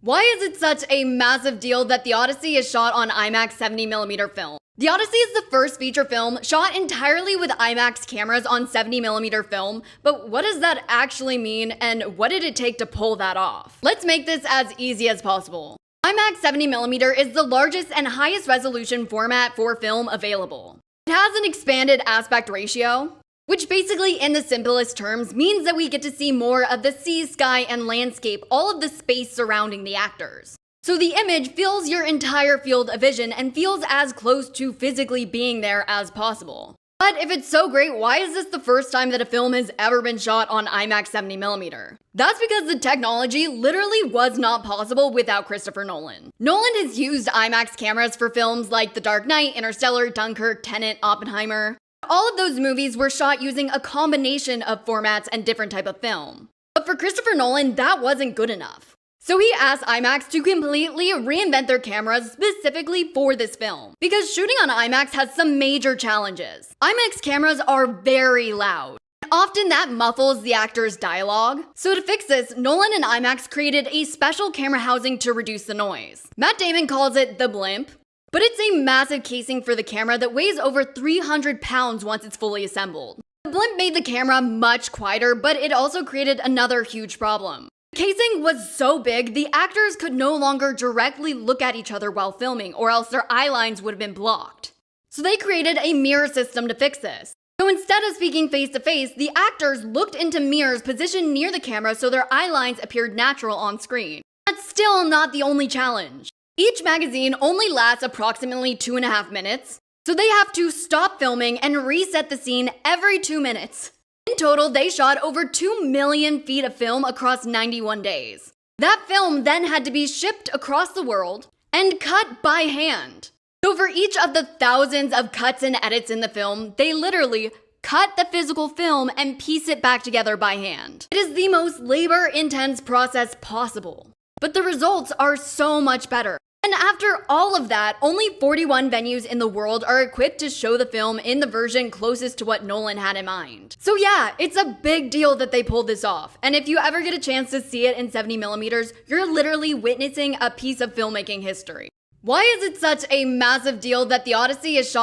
Why is it such a massive deal that the Odyssey is shot on IMAX 70mm film? The Odyssey is the first feature film shot entirely with IMAX cameras on 70mm film, but what does that actually mean and what did it take to pull that off? Let's make this as easy as possible. IMAX 70mm is the largest and highest resolution format for film available. It has an expanded aspect ratio, which basically in the simplest terms means that we get to see more of the sea, sky, and landscape, all of the space surrounding the actors. So the image fills your entire field of vision and feels as close to physically being there as possible. But if it's so great, why is this the first time that a film has ever been shot on IMAX 70mm? That's because the technology literally was not possible without Christopher Nolan. Nolan has used IMAX cameras for films like The Dark Knight, Interstellar, Dunkirk, Tenet, Oppenheimer. All of those movies were shot using a combination of formats and different type of film. But for Christopher Nolan, that wasn't good enough. So he asked IMAX to completely reinvent their cameras specifically for this film. Because shooting on IMAX has some major challenges. IMAX cameras are very loud. Often that muffles the actor's dialogue. So to fix this, Nolan and IMAX created a special camera housing to reduce the noise. Matt Damon calls it the blimp. But it's a massive casing for the camera that weighs over 300 pounds once it's fully assembled. The blimp made the camera much quieter, but it also created another huge problem. The casing was so big, the actors could no longer directly look at each other while filming, or else their eye lines would have been blocked. So they created a mirror system to fix this. So instead of speaking face to face, the actors looked into mirrors positioned near the camera so their eye lines appeared natural on screen. That's still not the only challenge. Each magazine only lasts approximately 2.5 minutes, so they have to stop filming and reset the scene every 2 minutes. In total, they shot over 2 million feet of film across 91 days. That film then had to be shipped across the world and cut by hand. So for each of the thousands of cuts and edits in the film, they literally cut the physical film and piece it back together by hand. It is the most labor-intense process possible. But the results are so much better. And after all of that, only 41 venues in the world are equipped to show the film in the version closest to what Nolan had in mind. So yeah, it's a big deal that they pulled this off. And if you ever get a chance to see it in 70mm, you're literally witnessing a piece of filmmaking history. Why is it such a massive deal that the Odyssey is shot